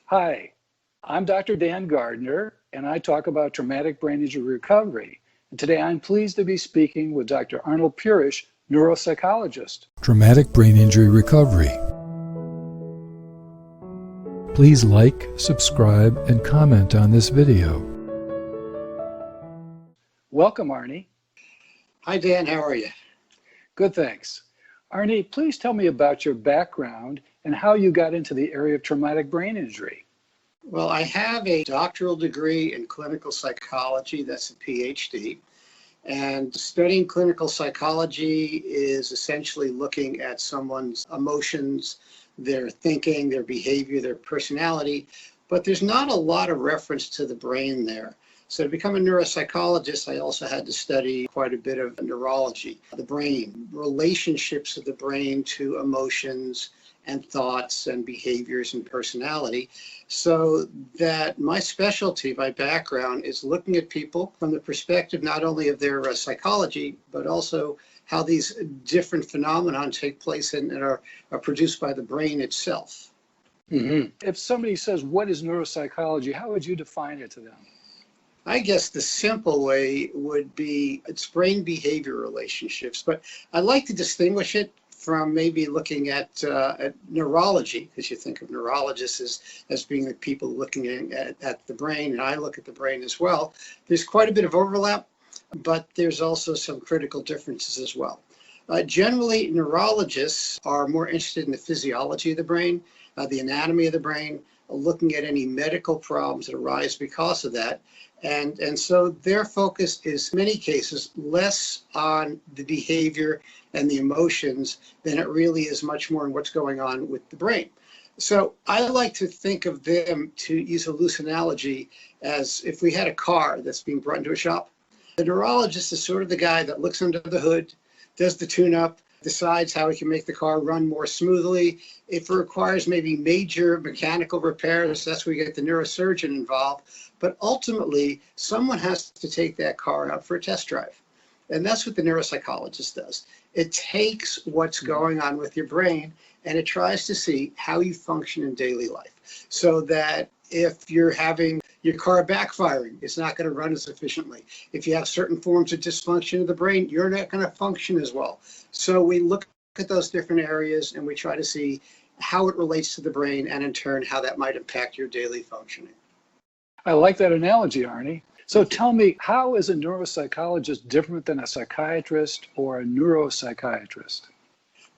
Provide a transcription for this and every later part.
Hi, I'm Dr. Dan Gardner, and I talk about traumatic brain injury recovery. And today I'm pleased to be speaking with Dr. Arnold Purisch, neuropsychologist. Traumatic brain injury recovery. Please like, subscribe, and comment on this video. Welcome, Arnie. Hi, Dan. How are you? Good, thanks. Arnie, please tell me about your background and how you got into the area of traumatic brain injury. Well, I have a doctoral degree in clinical psychology. That's a PhD. And studying clinical psychology is essentially looking at someone's emotions, their thinking, their behavior, their personality. But there's not a lot of reference to the brain there. So to become a neuropsychologist, I also had to study quite a bit of neurology, the brain, relationships of the brain to emotions and thoughts and behaviors and personality. So that my specialty, my background is looking at people from the perspective not only of their psychology, but also how these different phenomena take place and are produced by the brain itself. Mm-hmm. If somebody says, what is neuropsychology, how would you define it to them? I guess the simple way would be it's brain behavior relationships, but I like to distinguish it from maybe looking at neurology, because you think of neurologists as being the people looking at the brain, and I look at the brain as well. There's quite a bit of overlap, but there's also some critical differences as well. Generally, neurologists are more interested in the physiology of the brain, the anatomy of the brain, looking at any medical problems that arise because of that. And so their focus is, in many cases, less on the behavior and the emotions than it really is much more on what's going on with the brain. So I like to think of them, to use a loose analogy, as if we had a car that's being brought into a shop. The neurologist is sort of the guy that looks under the hood, does the tune-up, decides how he can make the car run more smoothly. If it requires maybe major mechanical repairs, that's where you get the neurosurgeon involved. But ultimately, someone has to take that car out for a test drive. And that's what the neuropsychologist does. It takes what's going on with your brain and it tries to see how you function in daily life. So that if you're having your car backfiring, it's not going to run as efficiently. If you have certain forms of dysfunction of the brain, you're not going to function as well. So we look at those different areas and we try to see how it relates to the brain and in turn how that might impact your daily functioning. I like that analogy, Arnie. So tell me, how is a neuropsychologist different than a psychiatrist or a neuropsychiatrist?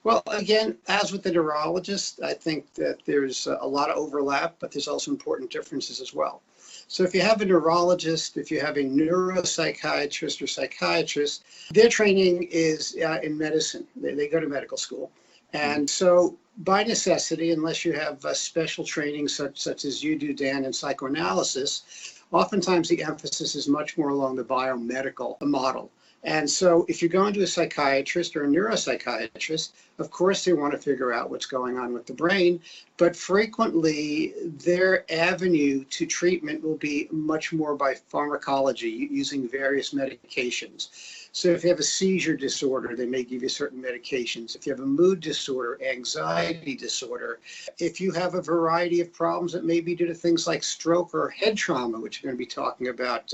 Well, again, as with the neurologist, I think that there's a lot of overlap, but there's also important differences as well. So if you have a neurologist, if you have a neuropsychiatrist or psychiatrist, their training is in medicine. They go to medical school. And so by necessity, unless you have special training such as you do, Dan, in psychoanalysis, oftentimes the emphasis is much more along the biomedical model. And so if you're going to a psychiatrist or a neuropsychiatrist, of course they want to figure out what's going on with the brain, but frequently their avenue to treatment will be much more by pharmacology, using various medications. So if you have a seizure disorder, they may give you certain medications. If you have a mood disorder, anxiety disorder, if you have a variety of problems that may be due to things like stroke or head trauma, which we're going to be talking about,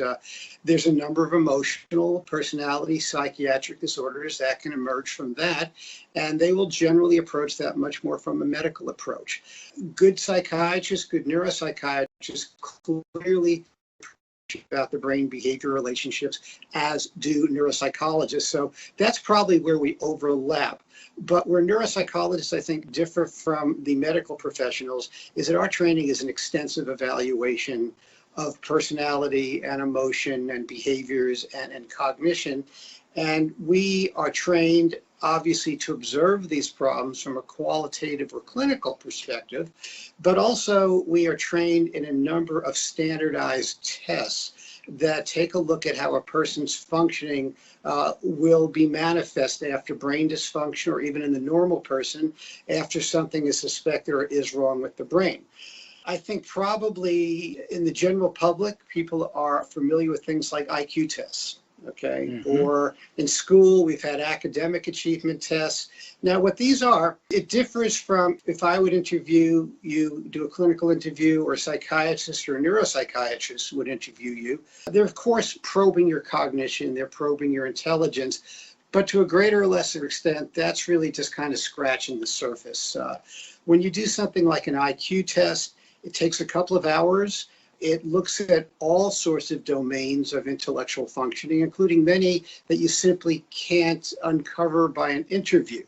there's a number of emotional, personality, psychiatric disorders that can emerge from that. And they will generally approach that much more from a medical approach. Good psychiatrists, good neuropsychiatrists clearly about the brain behavior relationships, as do neuropsychologists. So that's probably where we overlap. But where neuropsychologists, I think, differ from the medical professionals is that our training is an extensive evaluation of personality and emotion and behaviors and cognition. And we are trained, obviously, to observe these problems from a qualitative or clinical perspective, but also we are trained in a number of standardized tests that take a look at how a person's functioning will be manifest after brain dysfunction, or even in the normal person after something is suspected or is wrong with the brain. I think probably in the general public, people are familiar with things like IQ tests. Okay. Mm-hmm. Or in school, we've had academic achievement tests. Now, what these are, it differs from if I would interview you, do a clinical interview, or a psychiatrist or a neuropsychiatrist would interview you. They're, of course, probing your cognition, they're probing your intelligence, but to a greater or lesser extent, that's really just kind of scratching the surface. When you do something like an IQ test, it takes a couple of hours. It looks at all sorts of domains of intellectual functioning, including many that you simply can't uncover by an interview.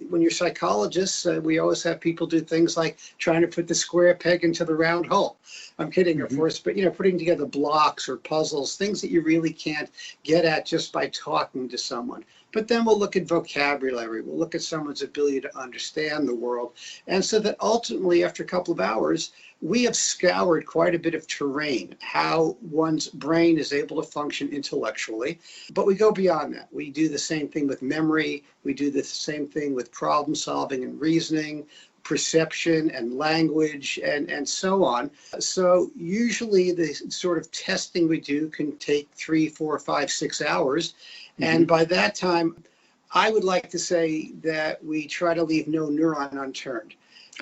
When you're psychologists, we always have people do things like trying to put the square peg into the round hole. I'm kidding, of course, but putting together blocks or puzzles, things that you really can't get at just by talking to someone. But then we'll look at vocabulary, we'll look at someone's ability to understand the world. And so that ultimately, after a couple of hours, we have scoured quite a bit of terrain, how one's brain is able to function intellectually. But we go beyond that. We do the same thing with memory. We do the same thing with problem solving and reasoning, perception and language, and so on. So usually the sort of testing we do can take 3, 4, 5, 6 hours. And by that time, I would like to say that we try to leave no neuron unturned.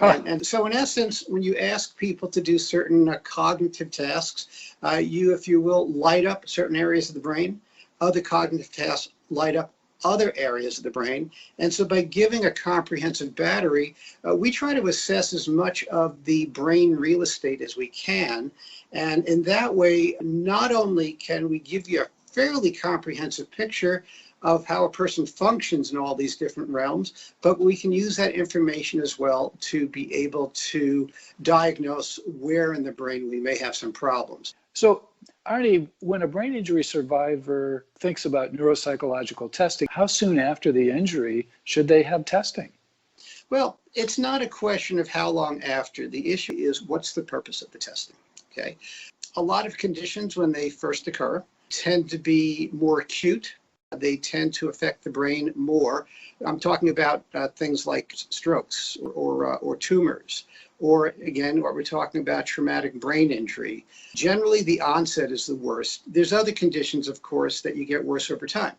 And so in essence, when you ask people to do certain cognitive tasks, you, if you will, light up certain areas of the brain. Other cognitive tasks light up other areas of the brain. And so by giving a comprehensive battery, we try to assess as much of the brain real estate as we can. And in that way, not only can we give you a fairly comprehensive picture of how a person functions in all these different realms, but we can use that information as well to be able to diagnose where in the brain we may have some problems. So, Arnie, when a brain injury survivor thinks about neuropsychological testing, how soon after the injury should they have testing? Well, it's not a question of how long after. The issue is, what's the purpose of the testing? Okay. A lot of conditions, when they first occur, tend to be more acute. They tend to affect the brain more. I'm talking about things like strokes or tumors, or again, what we're talking about, traumatic brain injury. Generally, the onset is the worst. There's other conditions, of course, that you get worse over time.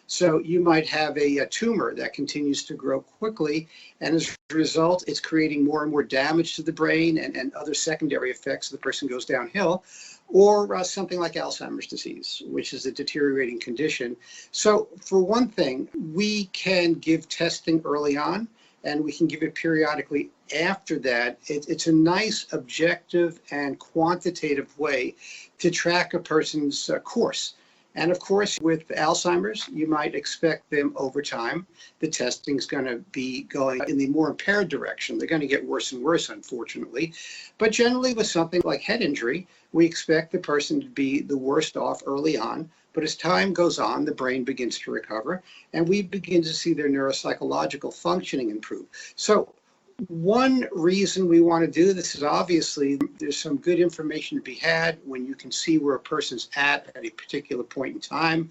So you might have a tumor that continues to grow quickly, and as a result, it's creating more and more damage to the brain and other secondary effects. The person goes downhill. Or something like Alzheimer's disease, which is a deteriorating condition. So for one thing, we can give testing early on, and we can give it periodically after that. It's a nice objective and quantitative way to track a person's course. And of course, with Alzheimer's, you might expect them over time. The testing is going to be going in the more impaired direction. They're going to get worse and worse, unfortunately. But generally, with something like head injury, we expect the person to be the worst off early on. But as time goes on, the brain begins to recover, and we begin to see their neuropsychological functioning improve. So one reason we want to do this is obviously there's some good information to be had when you can see where a person's at a particular point in time.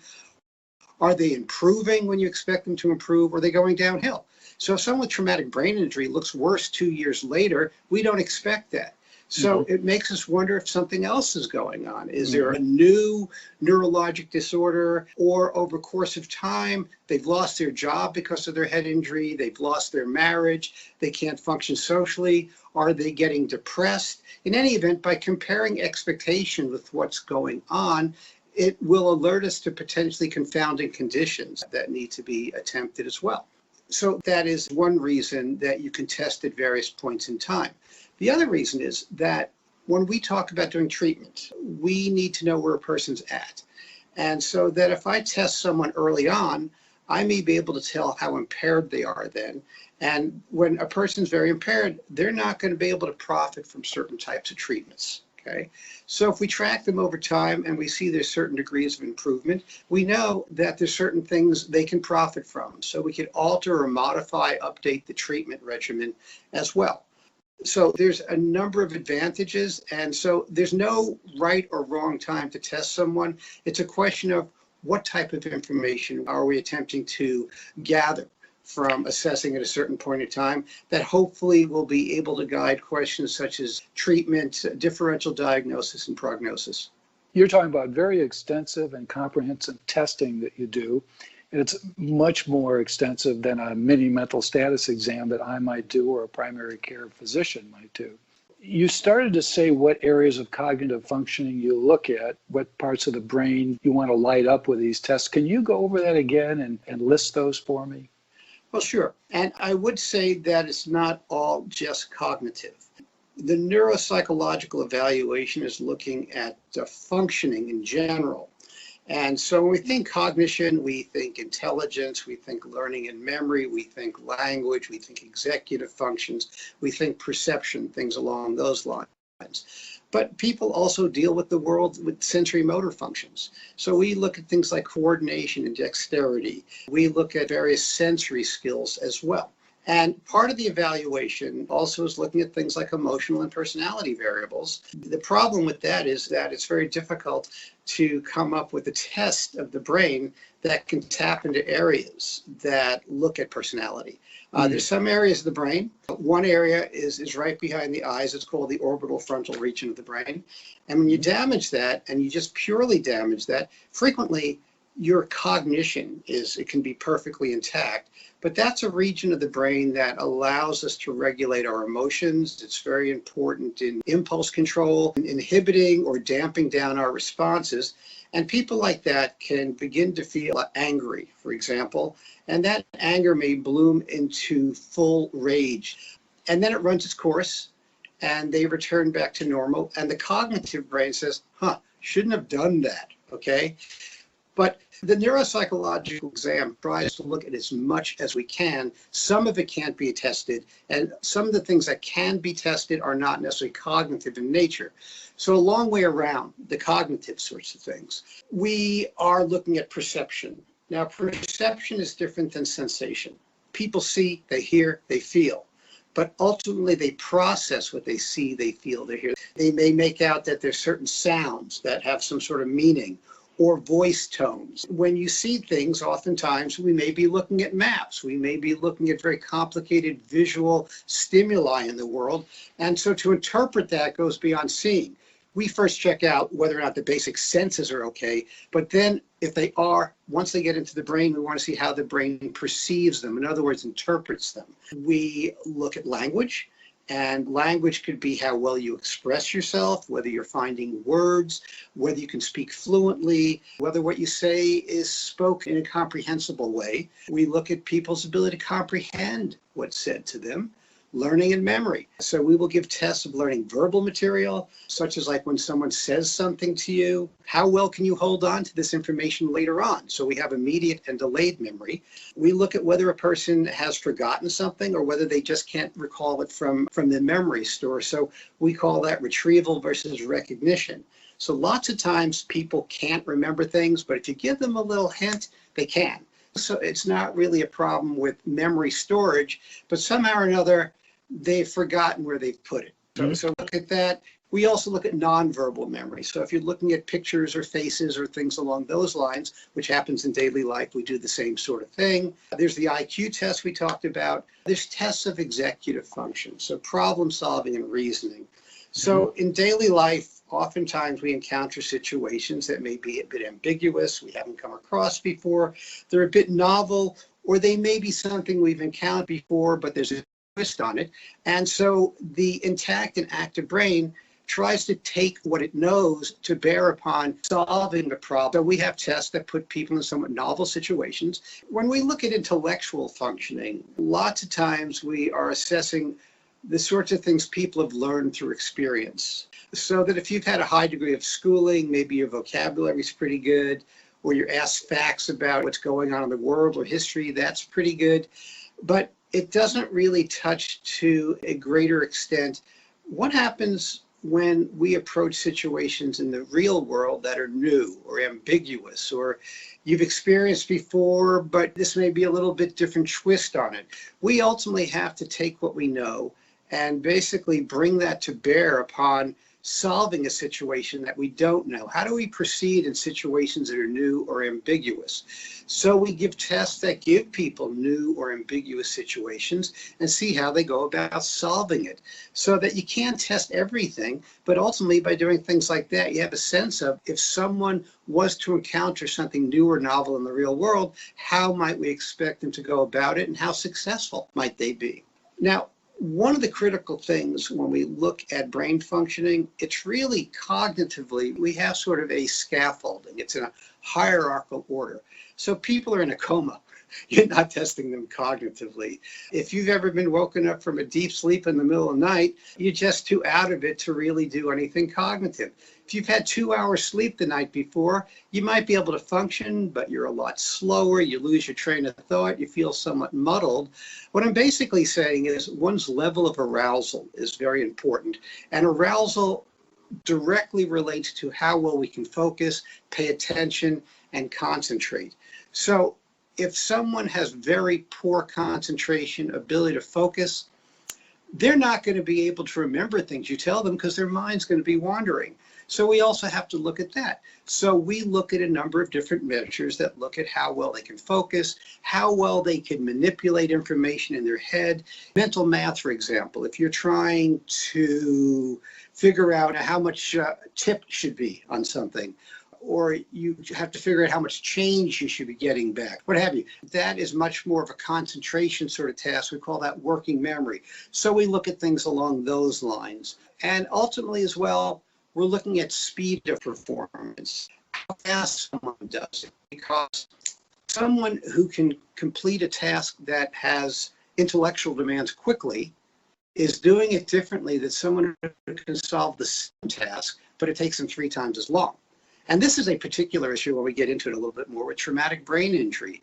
Are they improving when you expect them to improve, or are they going downhill? So if someone with traumatic brain injury looks worse 2 years later, we don't expect that. So it makes us wonder if something else is going on. Is there a new neurologic disorder, or over the course of time, they've lost their job because of their head injury, they've lost their marriage, they can't function socially, are they getting depressed? In any event, by comparing expectation with what's going on, it will alert us to potentially confounding conditions that need to be attempted as well. So that is one reason that you can test at various points in time. The other reason is that when we talk about doing treatment, we need to know where a person's at. And so that if I test someone early on, I may be able to tell how impaired they are then. And when a person's very impaired, they're not going to be able to profit from certain types of treatments. Okay. So if we track them over time and we see there's certain degrees of improvement, we know that there's certain things they can profit from. So we can alter or modify, update the treatment regimen as well. So there's a number of advantages, and so there's no right or wrong time to test someone. It's a question of what type of information are we attempting to gather from assessing at a certain point in time that hopefully will be able to guide questions such as treatment, differential diagnosis, and prognosis. You're talking about very extensive and comprehensive testing that you do. And it's much more extensive than a mini mental status exam that I might do or a primary care physician might do. You started to say what areas of cognitive functioning you look at, what parts of the brain you want to light up with these tests. Can you go over that again and list those for me? Well, sure. And I would say that it's not all just cognitive. The neuropsychological evaluation is looking at functioning in general. And so when we think cognition, we think intelligence, we think learning and memory, we think language, we think executive functions, we think perception, things along those lines. But people also deal with the world with sensory motor functions. So we look at things like coordination and dexterity. We look at various sensory skills as well. And part of the evaluation also is looking at things like emotional and personality variables. The problem with that is that it's very difficult to come up with a test of the brain that can tap into areas that look at personality. There's some areas of the brain. One area is right behind the eyes. It's called the orbital frontal region of the brain. And when you damage that, and you just purely damage that, frequently your cognition it can be perfectly intact. But that's a region of the brain that allows us to regulate our emotions. It's very important in impulse control, in inhibiting or damping down our responses. And people like that can begin to feel angry, for example, and that anger may bloom into full rage. And then it runs its course, and they return back to normal. And the cognitive brain says, shouldn't have done that, okay? But the neuropsychological exam tries to look at as much as we can. Some of it can't be tested, and some of the things that can be tested are not necessarily cognitive in nature. So a long way around the cognitive sorts of things. We are looking at perception. Now, perception is different than sensation. People see, they hear, they feel. But ultimately, they process what they see, they feel, they hear. They may make out that there's certain sounds that have some sort of meaning, or voice tones. When you see things, oftentimes we may be looking at maps. We may be looking at very complicated visual stimuli in the world. And so to interpret that goes beyond seeing. We first check out whether or not the basic senses are okay, but then if they are, once they get into the brain, we want to see how the brain perceives them. In other words, interprets them. We look at language. And language could be how well you express yourself, whether you're finding words, whether you can speak fluently, whether what you say is spoken in a comprehensible way. We look at people's ability to comprehend what's said to them. Learning and memory. So we will give tests of learning verbal material, such as like when someone says something to you, how well can you hold on to this information later on? So we have immediate and delayed memory. We look at whether a person has forgotten something or whether they just can't recall it from the memory store. So we call that retrieval versus recognition. So lots of times people can't remember things, but if you give them a little hint, they can. So it's not really a problem with memory storage, but somehow or another, they've forgotten where they've put it. So look at that. We also look at nonverbal memory. So if you're looking at pictures or faces or things along those lines, which happens in daily life, we do the same sort of thing. There's the IQ test we talked about. There's tests of executive function, so problem solving and reasoning. So in daily life, oftentimes we encounter situations that may be a bit ambiguous, we haven't come across before, they're a bit novel, or they may be something we've encountered before, but there's a twist on it. And so the intact and active brain tries to take what it knows to bear upon solving the problem. So we have tests that put people in somewhat novel situations. When we look at intellectual functioning, lots of times we are assessing the sorts of things people have learned through experience. So that if you've had a high degree of schooling, maybe your vocabulary is pretty good, or you're asked facts about what's going on in the world or history, that's pretty good. But it doesn't really touch to a greater extent what happens when we approach situations in the real world that are new or ambiguous, or you've experienced before, but this may be a little bit different twist on it. We ultimately have to take what we know and basically bring that to bear upon solving a situation that we don't know? How do we proceed in situations that are new or ambiguous? So we give tests that give people new or ambiguous situations and see how they go about solving it. So that you can't test everything, but ultimately by doing things like that, you have a sense of if someone was to encounter something new or novel in the real world, how might we expect them to go about it and how successful might they be? Now, one of the critical things when we look at brain functioning, it's really cognitively, we have sort of a scaffolding. It's in a hierarchical order. So people are in a coma. You're not testing them cognitively. If you've ever been woken up from a deep sleep in the middle of the night, you're just too out of it to really do anything cognitive. If you've had 2 hours sleep the night before, you might be able to function, but you're a lot slower. You lose your train of thought. You feel somewhat muddled. What I'm basically saying is one's level of arousal is very important. And arousal directly relates to how well we can focus, pay attention, and concentrate. So if someone has very poor concentration, ability to focus, they're not going to be able to remember things you tell them because their mind's going to be wandering. So we also have to look at that. So we look at a number of different measures that look at how well they can focus, how well they can manipulate information in their head. Mental math, for example, if you're trying to figure out how much tip should be on something, or you have to figure out how much change you should be getting back, what have you. That is much more of a concentration sort of task. We call that working memory. So we look at things along those lines. And ultimately as well, we're looking at speed of performance, how fast someone does it, because someone who can complete a task that has intellectual demands quickly is doing it differently than someone who can solve the same task, but it takes them 3 times as long. And this is a particular issue when we get into it a little bit more with traumatic brain injury.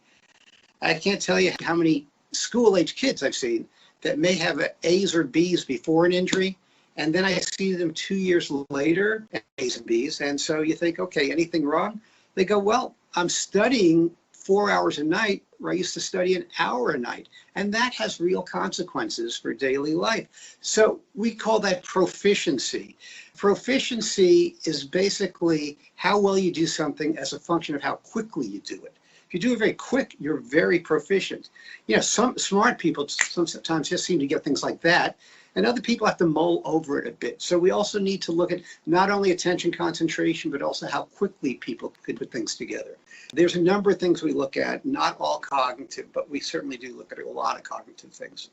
I can't tell you how many school-age kids I've seen that may have A's or B's before an injury, and then I see them 2 years later, A's and B's, and so you think, okay, anything wrong? They go, well, I'm studying 4 hours a night where I used to study an hour a night, and that has real consequences for daily life. So we call that proficiency. Proficiency is basically how well you do something as a function of how quickly you do it. If you do it very quick, you're very proficient. You know, some smart people sometimes just seem to get things like that, and other people have to mull over it a bit. So we also need to look at not only attention concentration, but also how quickly people could put things together. There's a number of things we look at, not all cognitive, but we certainly do look at a lot of cognitive things.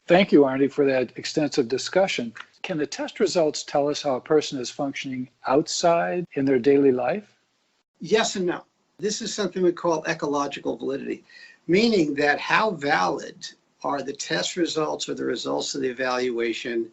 Thank you, Arnie, for that extensive discussion. Can the test results tell us how a person is functioning outside in their daily life? Yes and no. This is something we call ecological validity, meaning that how valid are the test results or the results of the evaluation,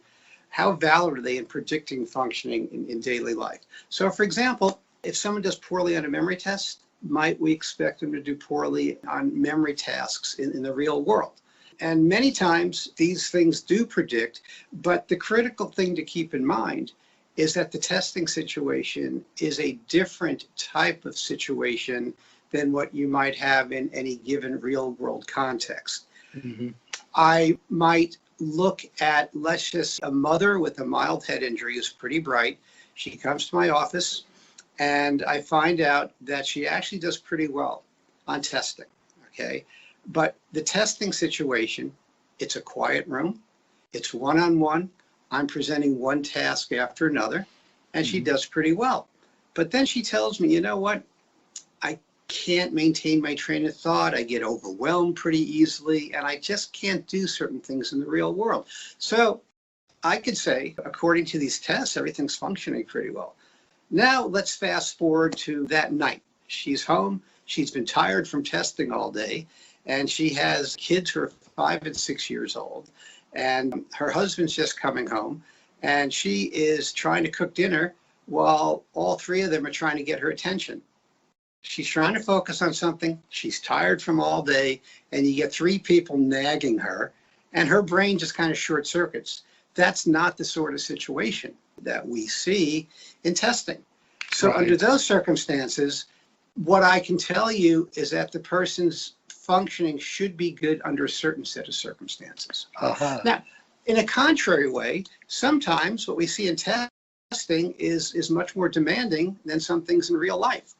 how valid are they in predicting functioning in daily life? So for example, if someone does poorly on a memory test, might we expect them to do poorly on memory tasks in the real world? And many times these things do predict, but the critical thing to keep in mind is that the testing situation is a different type of situation than what you might have in any given real world context. Mm-hmm. I might look at, let's just, a mother with a mild head injury who's pretty bright. She comes to my office and I find out that she actually does pretty well on testing, okay? But the testing situation, it's a quiet room, it's one-on-one, I'm presenting one task after another, and she does pretty well. But then she tells me, you know what, I can't maintain my train of thought, I get overwhelmed pretty easily, and I just can't do certain things in the real world. So I could say, according to these tests, everything's functioning pretty well. Now let's fast forward to that night. She's home, she's been tired from testing all day, and she has kids who are 5 and 6 years old, and her husband's just coming home, and she is trying to cook dinner while all 3 of them are trying to get her attention. She's trying to focus on something, she's tired from all day, and you get 3 people nagging her, and her brain just kind of short circuits. That's not the sort of situation that we see in testing. So right. Under those circumstances, what I can tell you is that the person's functioning should be good under a certain set of circumstances. Uh-huh. Now, in a contrary way, sometimes what we see in testing testing is much more demanding than some things in real life.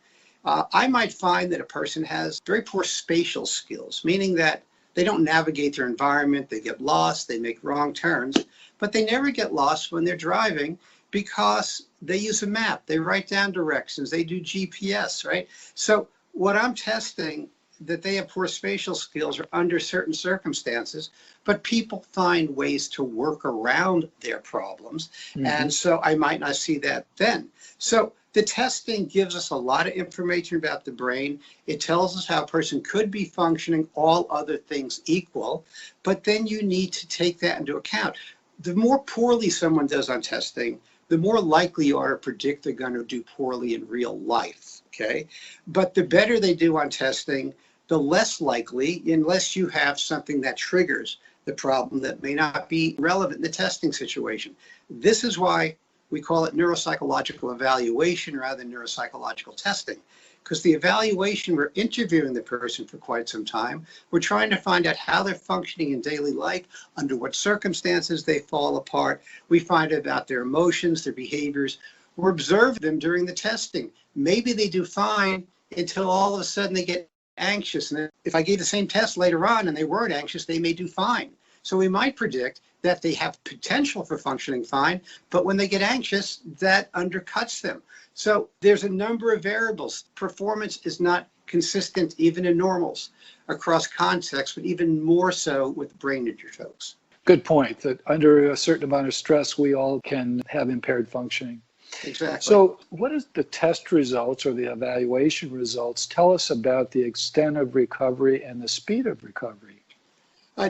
I might find that a person has very poor spatial skills, meaning that they don't navigate their environment, they get lost, they make wrong turns, but they never get lost when they're driving because they use a map, they write down directions, they do GPS, right? So what I'm testing, that they have poor spatial skills or under certain circumstances, but people find ways to work around their problems. Mm-hmm. And so I might not see that then. So the testing gives us a lot of information about the brain. It tells us how a person could be functioning, all other things equal, but then you need to take that into account. The more poorly someone does on testing, the more likely you are to predict they're going to do poorly in real life, okay? But the better they do on testing, the less likely, unless you have something that triggers the problem that may not be relevant in the testing situation. This is why we call it neuropsychological evaluation rather than neuropsychological testing, because the evaluation, we're interviewing the person for quite some time. We're trying to find out how they're functioning in daily life, under what circumstances they fall apart. We find out about their emotions, their behaviors. We're observing them during the testing. Maybe they do fine until all of a sudden they get anxious. And if I gave the same test later on and they weren't anxious, they may do fine. So we might predict that they have potential for functioning fine, but when they get anxious, that undercuts them. So there's a number of variables. Performance is not consistent even in normals across contexts, but even more so with brain injury folks. Good point, that under a certain amount of stress, we all can have impaired functioning. Exactly. So what does the test results or the evaluation results tell us about the extent of recovery and the speed of recovery?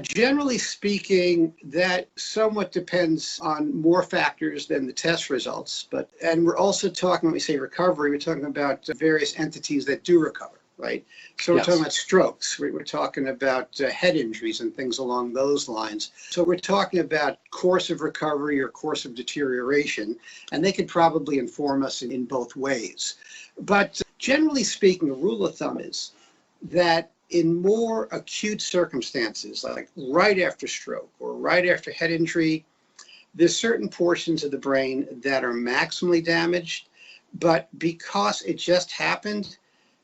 Generally speaking, that somewhat depends on more factors than the test results. And we're also talking, when we say recovery, we're talking about various entities that do recover, right? So we're talking about strokes, we're talking about head injuries and things along those lines. So we're talking about course of recovery or course of deterioration, and they could probably inform us in both ways. But generally speaking, a rule of thumb is that in more acute circumstances, like right after stroke or right after head injury, there's certain portions of the brain that are maximally damaged, but because it just happened,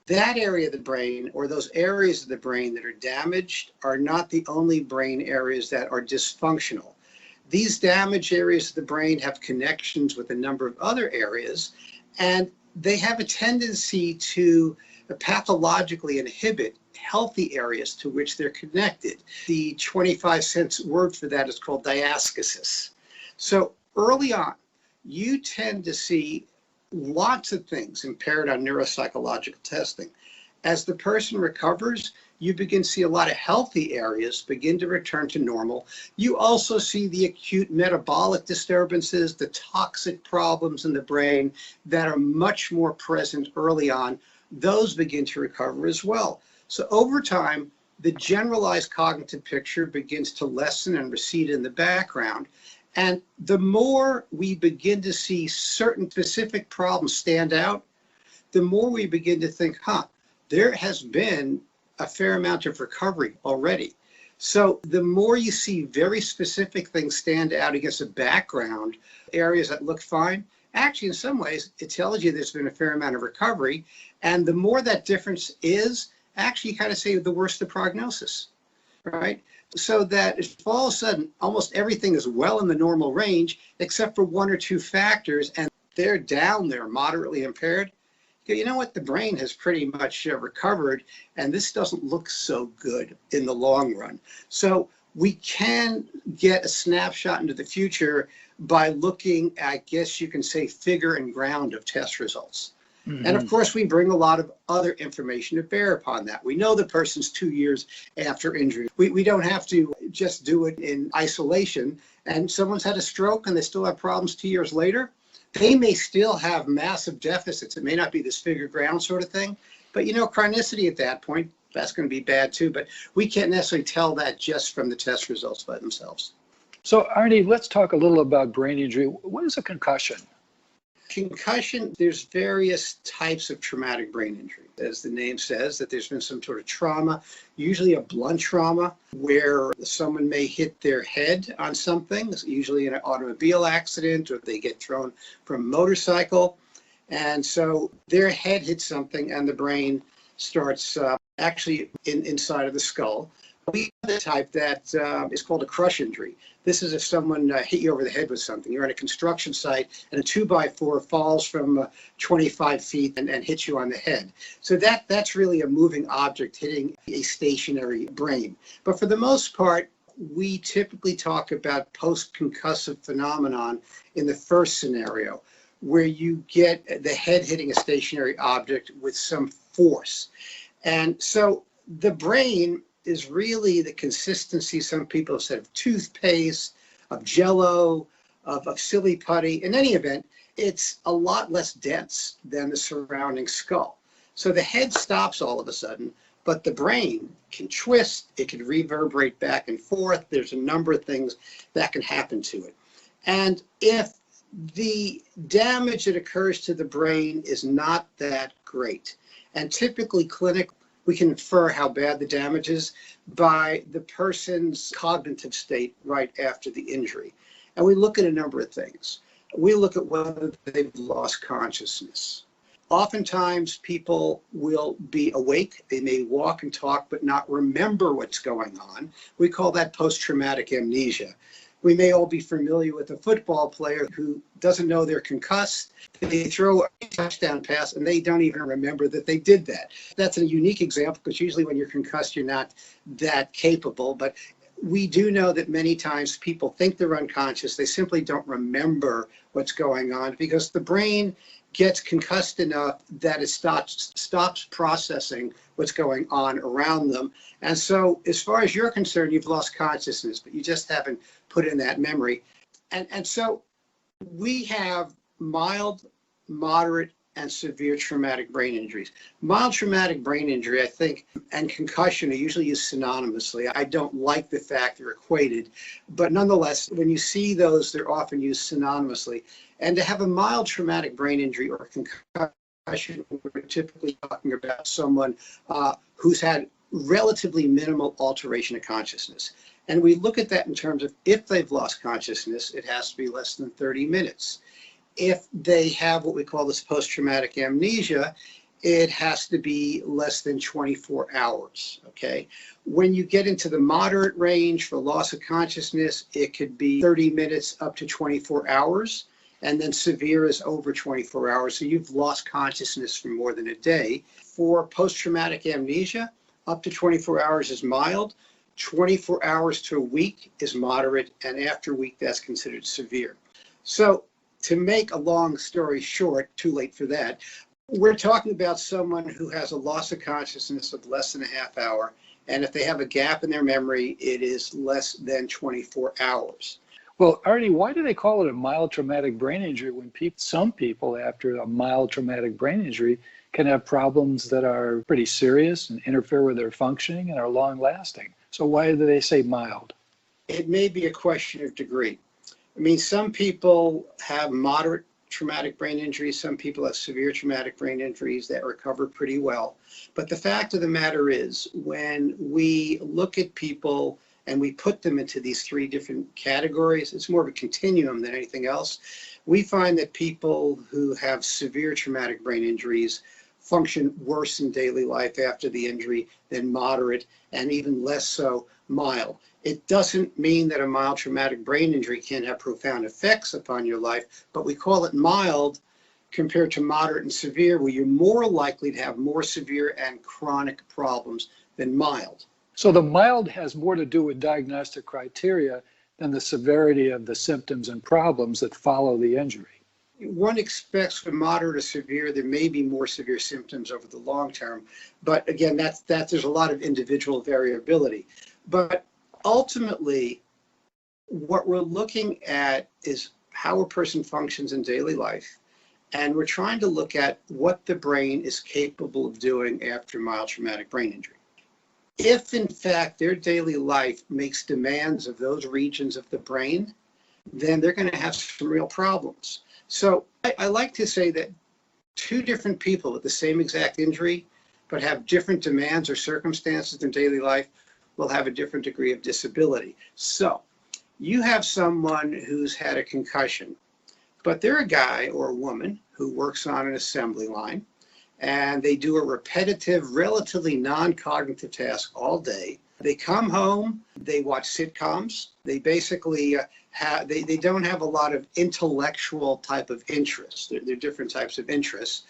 that area of the brain or those areas of the brain that are damaged are not the only brain areas that are dysfunctional. These damaged areas of the brain have connections with a number of other areas, and they have a tendency to pathologically inhibit healthy areas to which they're connected. The 25-cent word for that is called diascosis. So early on, you tend to see lots of things impaired on neuropsychological testing. As the person recovers, you begin to see a lot of healthy areas begin to return to normal. You also see the acute metabolic disturbances, the toxic problems in the brain that are much more present early on. Those begin to recover as well. So over time, the generalized cognitive picture begins to lessen and recede in the background. And the more we begin to see certain specific problems stand out, the more we begin to think, there has been a fair amount of recovery already. So the more you see very specific things stand out against a background, areas that look fine, actually in some ways it tells you there's been a fair amount of recovery. And the more that difference is, actually you kind of say the worse the prognosis, right? So that if all of a sudden almost everything is well in the normal range, except for one or two factors, and they're down there moderately impaired, you know what, the brain has pretty much recovered, and this doesn't look so good in the long run. So we can get a snapshot into the future by looking at, I guess you can say, figure and ground of test results. Mm-hmm. And of course, we bring a lot of other information to bear upon that. We know the person's 2 years after injury. We don't have to just do it in isolation. And someone's had a stroke and they still have problems 2 years later. They may still have massive deficits. It may not be this figure ground sort of thing, but chronicity at that point, that's going to be bad too. But we can't necessarily tell that just from the test results by themselves. So Arnie, let's talk a little about brain injury. What is a concussion? Concussion, there's various types of traumatic brain injury. As the name says, that there's been some sort of trauma, usually a blunt trauma, where someone may hit their head on something, usually in an automobile accident, or they get thrown from a motorcycle. And so their head hits something and the brain starts actually inside of the skull. We have the type that is called a crush injury. This is if someone hit you over the head with something. You're on a construction site and a 2x4 falls from 25 feet and hits you on the head. So that's really a moving object hitting a stationary brain. But for the most part, we typically talk about post-concussive phenomenon in the first scenario, where you get the head hitting a stationary object with some force. And so the brain is really the consistency, some people have said, of toothpaste, of Jell-O, of silly putty. In any event, it's a lot less dense than the surrounding skull. So the head stops all of a sudden, but the brain can twist, it can reverberate back and forth. There's a number of things that can happen to it. And if the damage that occurs to the brain is not that great, and typically clinically, we can infer how bad the damage is by the person's cognitive state right after the injury. And we look at a number of things. We look at whether they've lost consciousness. Oftentimes, people will be awake. They may walk and talk, but not remember what's going on. We call that post-traumatic amnesia. We may all be familiar with a football player who doesn't know they're concussed. They throw a touchdown pass and they don't even remember that they did that. That's a unique example because usually when you're concussed, you're not that capable. But we do know that many times people think they're unconscious. They simply don't remember what's going on because the brain gets concussed enough that it stops processing what's going on around them. And so as far as you're concerned, you've lost consciousness, but you just haven't put in that memory. And so we have mild, moderate, and severe traumatic brain injuries. Mild traumatic brain injury, I think, and concussion are usually used synonymously. I don't like the fact they're equated, but nonetheless, when you see those, they're often used synonymously. And to have a mild traumatic brain injury or concussion, we're typically talking about someone who's had relatively minimal alteration of consciousness. And we look at that in terms of if they've lost consciousness, it has to be less than 30 minutes. If they have what we call this post-traumatic amnesia, it has to be less than 24 hours, okay? When you get into the moderate range for loss of consciousness, it could be 30 minutes up to 24 hours, and then severe is over 24 hours, so you've lost consciousness for more than a day. For post-traumatic amnesia, up to 24 hours is mild, 24 hours to a week is moderate, and after a week, that's considered severe. So to make a long story short, too late for that, we're talking about someone who has a loss of consciousness of less than a half hour, and if they have a gap in their memory, it is less than 24 hours. Well, Arnie, why do they call it a mild traumatic brain injury when some people after a mild traumatic brain injury can have problems that are pretty serious and interfere with their functioning and are long lasting? So why do they say mild? It may be a question of degree. I mean, some people have moderate traumatic brain injuries. Some people have severe traumatic brain injuries that recover pretty well. But the fact of the matter is, when we look at people and we put them into these three different categories, it's more of a continuum than anything else. We find that people who have severe traumatic brain injuries function worse in daily life after the injury than moderate, and even less so mild. It doesn't mean that a mild traumatic brain injury can't have profound effects upon your life, but we call it mild compared to moderate and severe, where you're more likely to have more severe and chronic problems than mild. So the mild has more to do with diagnostic criteria than the severity of the symptoms and problems that follow the injury. One expects for moderate or severe, there may be more severe symptoms over the long term, but again, there's a lot of individual variability. But ultimately, what we're looking at is how a person functions in daily life, and we're trying to look at what the brain is capable of doing after mild traumatic brain injury. If, in fact, their daily life makes demands of those regions of the brain, then they're going to have some real problems. So I like to say that two different people with the same exact injury, but have different demands or circumstances in daily life, will have a different degree of disability. So you have someone who's had a concussion, but they're a guy or a woman who works on an assembly line, and they do a repetitive, relatively non-cognitive task all day. They come home, they watch sitcoms. They basically they don't have a lot of intellectual type of interests. They're different types of interests.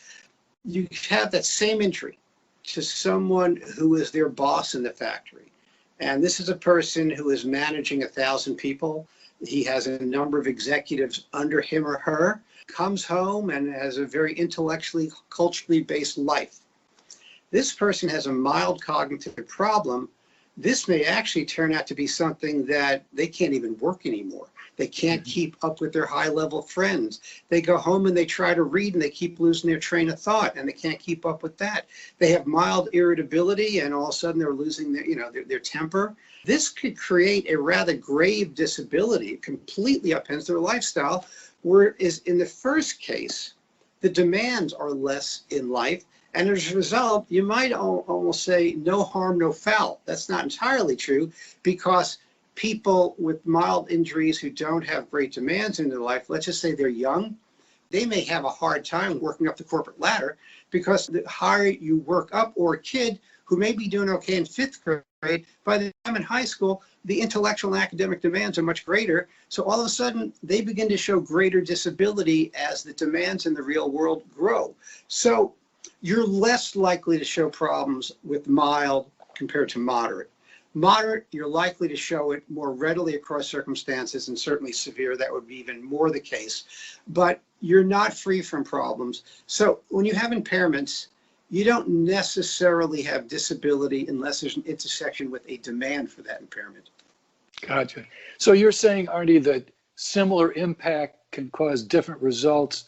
You have that same injury to someone who is their boss in the factory. And this is a person who is managing 1,000 people. He has a number of executives under him or her, comes home and has a very intellectually, culturally based life. This person has a mild cognitive problem. This may actually turn out to be something that they can't even work anymore. They can't keep up with their high-level friends. They go home and they try to read and they keep losing their train of thought and they can't keep up with that. They have mild irritability and all of a sudden they're losing their temper. This could create a rather grave disability. It completely upends their lifestyle, whereas in the first case, the demands are less in life. And as a result, you might almost say no harm, no foul. That's not entirely true, because people with mild injuries who don't have great demands in their life, let's just say they're young, they may have a hard time working up the corporate ladder, because the higher you work up, or a kid who may be doing okay in 5th grade, by the time in high school, the intellectual and academic demands are much greater. So all of a sudden, they begin to show greater disability as the demands in the real world grow. So you're less likely to show problems with mild compared to moderate. Moderate, you're likely to show it more readily across circumstances, and certainly severe, that would be even more the case. But you're not free from problems. So when you have impairments, you don't necessarily have disability unless there's an intersection with a demand for that impairment. Gotcha. So you're saying, Arnie, that similar impact can cause different results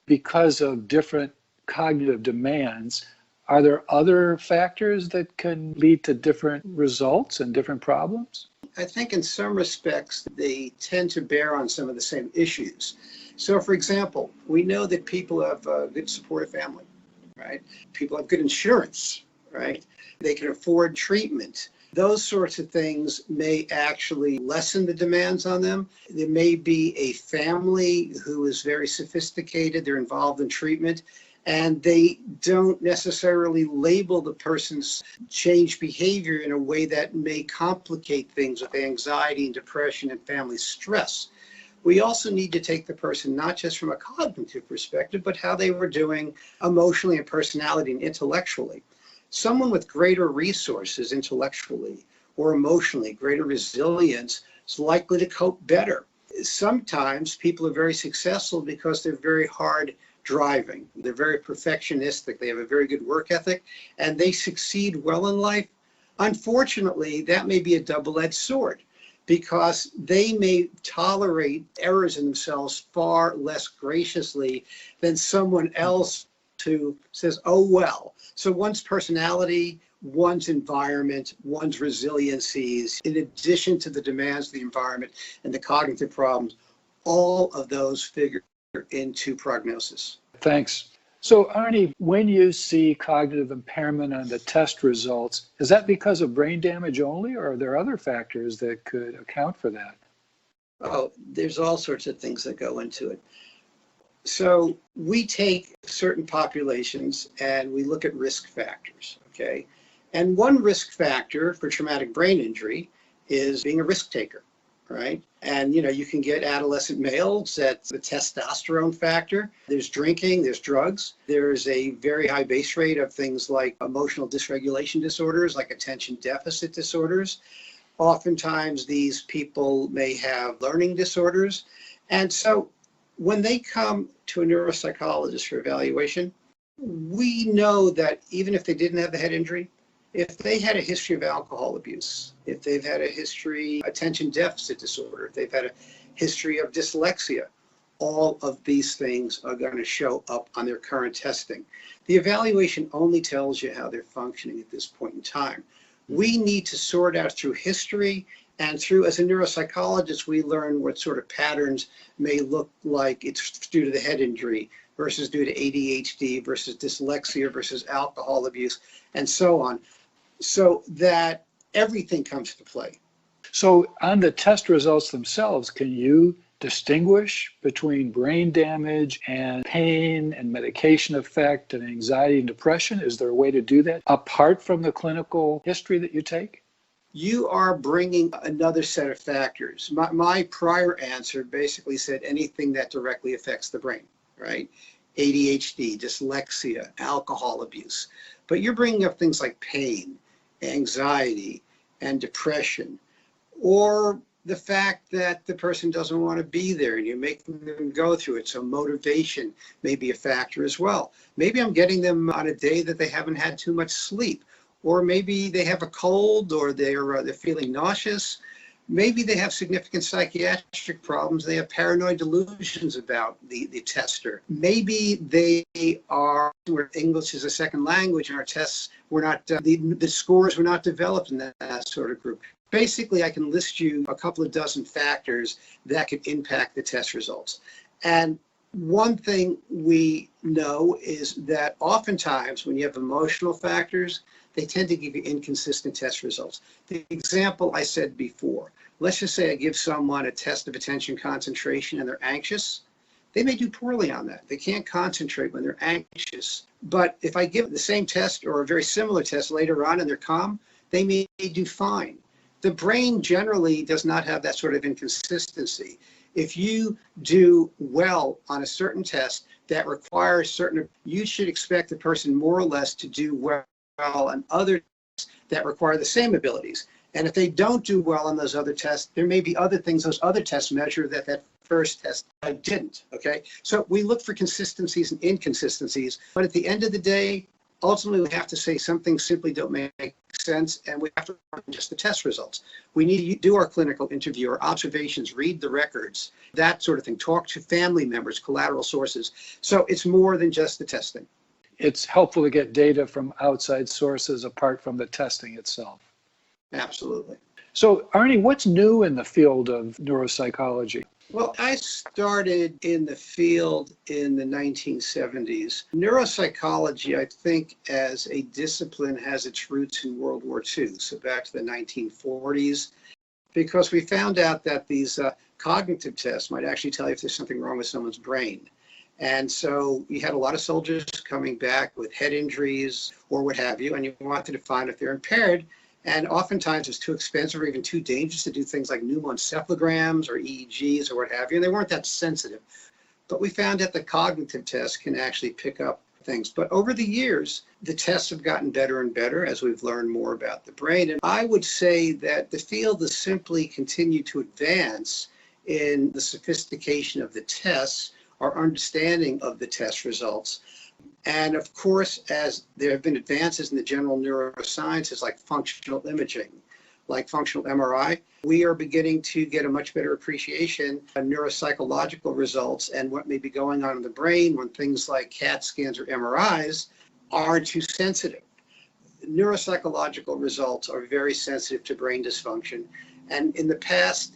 because of different cognitive demands. Are there other factors that can lead to different results and different problems? I think in some respects, they tend to bear on some of the same issues. So for example, we know that people have a good supportive family, right? People have good insurance, right? They can afford treatment. Those sorts of things may actually lessen the demands on them. There may be a family who is very sophisticated, they're involved in treatment, and they don't necessarily label the person's changed behavior in a way that may complicate things with anxiety and depression and family stress. We also need to take the person not just from a cognitive perspective, but how they were doing emotionally and personality and intellectually. Someone with greater resources intellectually or emotionally, greater resilience, is likely to cope better. Sometimes people are very successful because they're very hard driving. They're very perfectionistic. They have a very good work ethic, and they succeed well in life. Unfortunately, that may be a double-edged sword, because they may tolerate errors in themselves far less graciously than someone else who says, oh, well. So one's personality, one's environment, one's resiliencies, in addition to the demands of the environment and the cognitive problems, all of those figure into prognosis. Thanks. So Arnie, when you see cognitive impairment on the test results, is that because of brain damage only, or are there other factors that could account for that? Oh, there's all sorts of things that go into it. So we take certain populations and we look at risk factors, okay? And one risk factor for traumatic brain injury is being a risk taker. Right? And, you can get adolescent males, that's the testosterone factor. There's drinking, there's drugs. There's a very high base rate of things like emotional dysregulation disorders, like attention deficit disorders. Oftentimes, these people may have learning disorders. And so when they come to a neuropsychologist for evaluation, we know that even if they didn't have the head injury, if they had a history of alcohol abuse, if they've had a history of attention deficit disorder, if they've had a history of dyslexia, all of these things are going to show up on their current testing. The evaluation only tells you how they're functioning at this point in time. We need to sort out through history And through, as a neuropsychologist, we learn what sort of patterns may look like it's due to the head injury versus due to ADHD versus dyslexia versus alcohol abuse and so on, so that everything comes to play. So on the test results themselves, can you distinguish between brain damage and pain and medication effect and anxiety and depression? Is there a way to do that apart from the clinical history that you take? You are bringing another set of factors. My prior answer basically said anything that directly affects the brain, right? ADHD, dyslexia, alcohol abuse. But you're bringing up things like pain, anxiety, and depression, or the fact that the person doesn't want to be there and you're making them go through it. So motivation may be a factor as well. Maybe I'm getting them on a day that they haven't had too much sleep, or maybe they have a cold, or they're feeling nauseous. Maybe they have significant psychiatric problems. They have paranoid delusions about the tester. Maybe they are, where English is a second language and our tests were not, the scores were not developed in that sort of group. Basically, I can list you a couple of dozen factors that could impact the test results. And one thing we know is that oftentimes when you have emotional factors, they tend to give you inconsistent test results. The example I said before, let's just say I give someone a test of attention concentration and they're anxious. They may do poorly on that. They can't concentrate when they're anxious. But if I give the same test or a very similar test later on and they're calm, they may do fine. The brain generally does not have that sort of inconsistency. If you do well on a certain test that requires certain, you should expect the person more or less to do well on other tests that require the same abilities. And if they don't do well on those other tests, there may be other things those other tests measure that that first test didn't, okay? So we look for consistencies and inconsistencies, but at the end of the day, ultimately we have to say some things simply don't make sense, and we have to just the test results. We need to do our clinical interview, our observations, read the records, that sort of thing, talk to family members, collateral sources. So it's more than just the testing. It's helpful to get data from outside sources apart from the testing itself. Absolutely. So, Arnie, what's new in the field of neuropsychology? Well, I started in the field in the 1970s. Neuropsychology, I think, as a discipline has its roots in World War II, so back to the 1940s, because we found out that these cognitive tests might actually tell you if there's something wrong with someone's brain. And so you had a lot of soldiers coming back with head injuries or what have you, and you wanted to find if they're impaired. And oftentimes it's too expensive or even too dangerous to do things like pneumoencephalograms or EEGs or what have you, and they weren't that sensitive. But we found that the cognitive tests can actually pick up things. But over the years, the tests have gotten better and better as we've learned more about the brain. And I would say that the field has simply continued to advance in the sophistication of the tests, our understanding of the test results. And of course, as there have been advances in the general neurosciences like functional imaging, like functional MRI, we are beginning to get a much better appreciation of neuropsychological results and what may be going on in the brain when things like CAT scans or MRIs are too sensitive. Neuropsychological results are very sensitive to brain dysfunction. And in the past,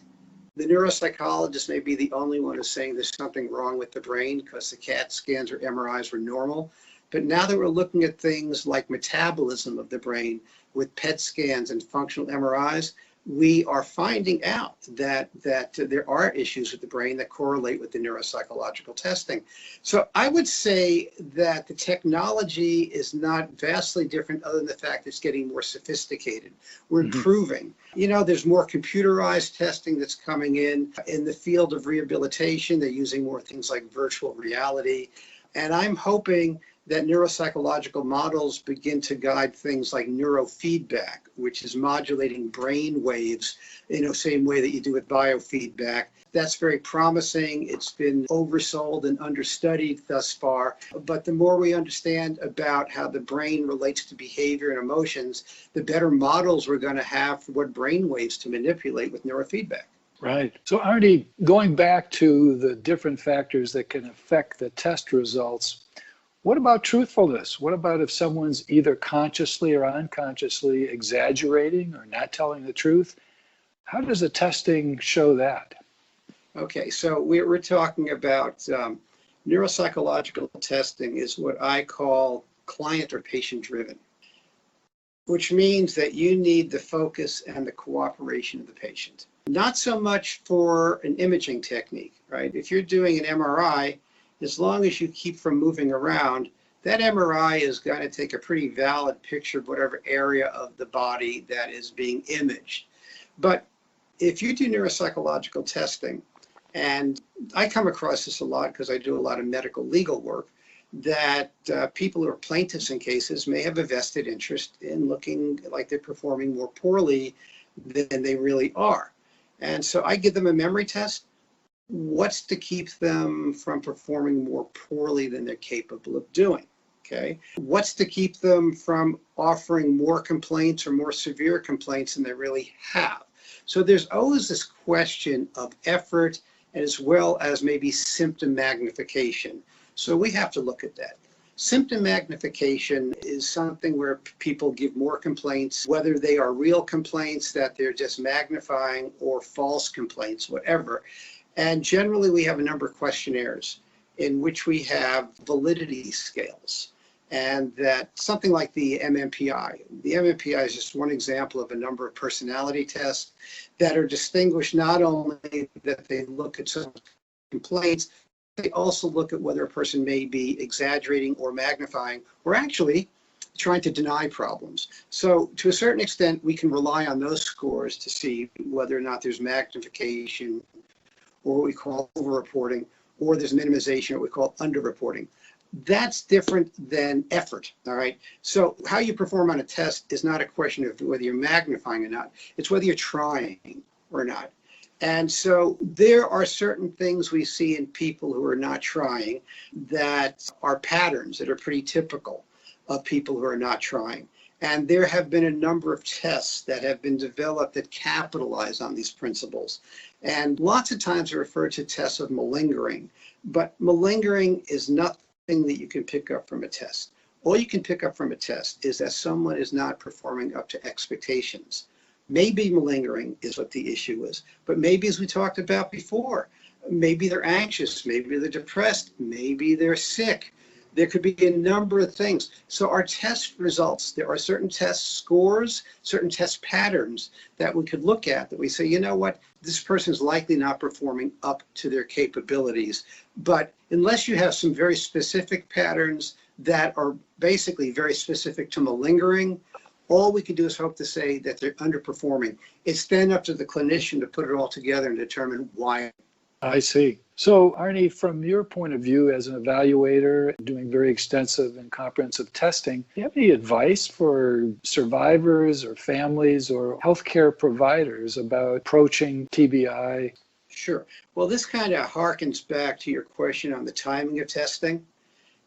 the neuropsychologist may be the only one who's saying there's something wrong with the brain because the CAT scans or MRIs were normal. But now that we're looking at things like metabolism of the brain with PET scans and functional MRIs, we are finding out that there are issues with the brain that correlate with the neuropsychological testing. So I would say that the technology is not vastly different other than the fact that it's getting more sophisticated. We're improving. You know, there's more computerized testing that's coming in the field of rehabilitation. They're using more things like virtual reality. And I'm hoping that neuropsychological models begin to guide things like neurofeedback, which is modulating brain waves in the same way that you do with biofeedback. That's very promising. It's been oversold and understudied thus far. But the more we understand about how the brain relates to behavior and emotions, the better models we're going to have for what brain waves to manipulate with neurofeedback. Right. So, Arnie, going back to the different factors that can affect the test results, what about truthfulness? What about if someone's either consciously or unconsciously exaggerating or not telling the truth? How does the testing show that? Okay, so we're talking about neuropsychological testing is what I call client or patient driven, which means that you need the focus and the cooperation of the patient. Not so much for an imaging technique, right? If you're doing an MRI, as long as you keep from moving around, that MRI is going to take a pretty valid picture of whatever area of the body that is being imaged. But if you do neuropsychological testing, and I come across this a lot because I do a lot of medical legal work, that people who are plaintiffs in cases may have a vested interest in looking like they're performing more poorly than they really are. And so I give them a memory test. What's to keep them from performing more poorly than they're capable of doing? Okay. What's to keep them from offering more complaints or more severe complaints than they really have? So there's always this question of effort as well as maybe symptom magnification. So we have to look at that. Symptom magnification is something where people give more complaints, whether they are real complaints that they're just magnifying or false complaints, whatever. And generally we have a number of questionnaires in which we have validity scales. And that something like the MMPI. The MMPI is just one example of a number of personality tests that are distinguished not only that they look at some complaints, they also look at whether a person may be exaggerating or magnifying or actually trying to deny problems. So to a certain extent, we can rely on those scores to see whether or not there's magnification or what we call over-reporting, or there's minimization or what we call under-reporting. That's different than effort, all right? So how you perform on a test is not a question of whether you're magnifying or not. It's whether you're trying or not. And so there are certain things we see in people who are not trying that are patterns that are pretty typical of people who are not trying. And there have been a number of tests that have been developed that capitalize on these principles. And lots of times are referred to tests of malingering, but malingering is nothing that you can pick up from a test. All you can pick up from a test is that someone is not performing up to expectations. Maybe malingering is what the issue is, but maybe, as we talked about before, maybe they're anxious, maybe they're depressed, maybe they're sick. There could be a number of things. So our test results, there are certain test scores, certain test patterns that we could look at that we say, you know what, this person is likely not performing up to their capabilities. But unless you have some very specific patterns that are basically very specific to malingering, all we can do is hope to say that they're underperforming. It's then up to the clinician to put it all together and determine why. I see. So, Arnie, from your point of view as an evaluator doing very extensive and comprehensive testing, do you have any advice for survivors or families or healthcare providers about approaching TBI? Sure. Well, this kind of harkens back to your question on the timing of testing.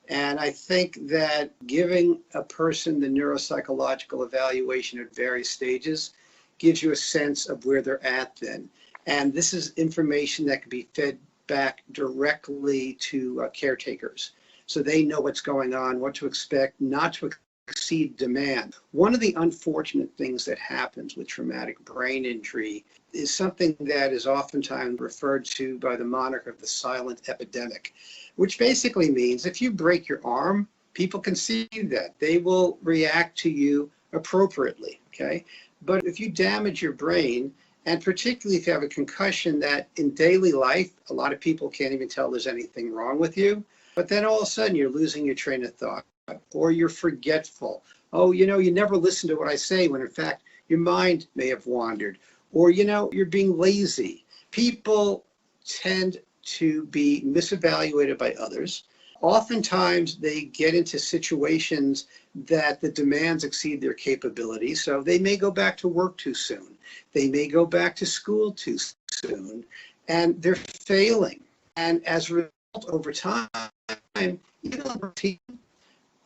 And I think that giving a person the neuropsychological evaluation at various stages gives you a sense of where they're at then. And this is information that can be fed back directly to caretakers. So they know what's going on, what to expect, not to exceed demand. One of the unfortunate things that happens with traumatic brain injury is something that is oftentimes referred to by the moniker of the silent epidemic, which basically means if you break your arm, people can see that. They will react to you appropriately, okay? But if you damage your brain, and particularly if you have a concussion that in daily life, a lot of people can't even tell there's anything wrong with you, but then all of a sudden you're losing your train of thought, or you're forgetful. Oh, you know, you never listen to what I say, when in fact your mind may have wandered, or, you know, you're being lazy. People tend to be misevaluated by others. Oftentimes they get into situations that the demands exceed their capabilities, so they may go back to work too soon. They may go back to school too soon, and they're failing. And as a result, over time, even on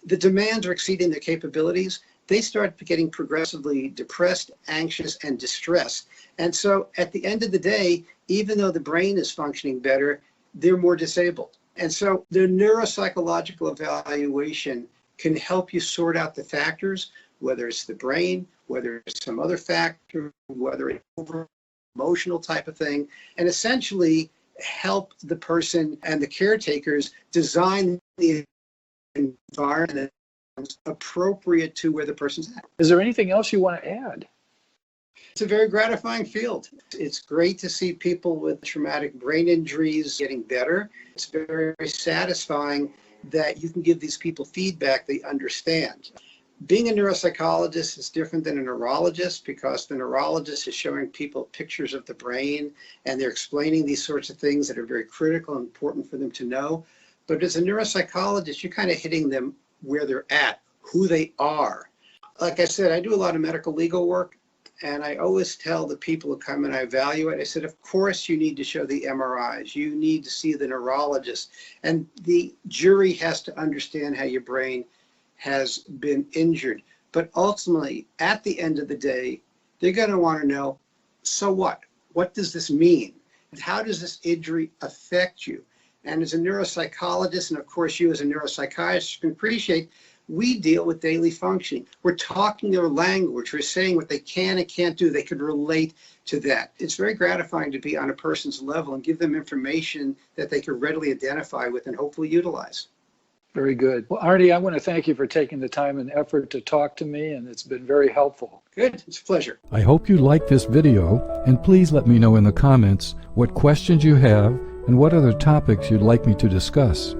the demands are exceeding their capabilities, they start getting progressively depressed, anxious, and distressed. And so at the end of the day, even though the brain is functioning better, they're more disabled. And so the neuropsychological evaluation can help you sort out the factors, whether it's the brain, whether it's some other factor, whether it's over emotional type of thing, and essentially help the person and the caretakers design the environment that's appropriate to where the person's at. Is there anything else you want to add? It's a very gratifying field. It's great to see people with traumatic brain injuries getting better. It's very, very satisfying that you can give these people feedback they understand. Being a neuropsychologist is different than a neurologist because the neurologist is showing people pictures of the brain and they're explaining these sorts of things that are very critical and important for them to know. But as a neuropsychologist, you're kind of hitting them where they're at, who they are. Like I said, I do a lot of medical legal work, and I always tell the people who come and I evaluate, I said, of course you need to show the MRIs, you need to see the neurologist, and the jury has to understand how your brain has been injured. But ultimately, at the end of the day, they're going to want to know, so what? What does this mean? And how does this injury affect you? And as a neuropsychologist, and of course you as a neuropsychiatrist can appreciate, we deal with daily functioning. We're talking their language. We're saying what they can and can't do. They could relate to that. It's very gratifying to be on a person's level and give them information that they can readily identify with and hopefully utilize. Very good. Well, Arnie, I want to thank you for taking the time and effort to talk to me, and it's been very helpful. Good. It's a pleasure. I hope you liked this video, and please let me know in the comments what questions you have and what other topics you'd like me to discuss.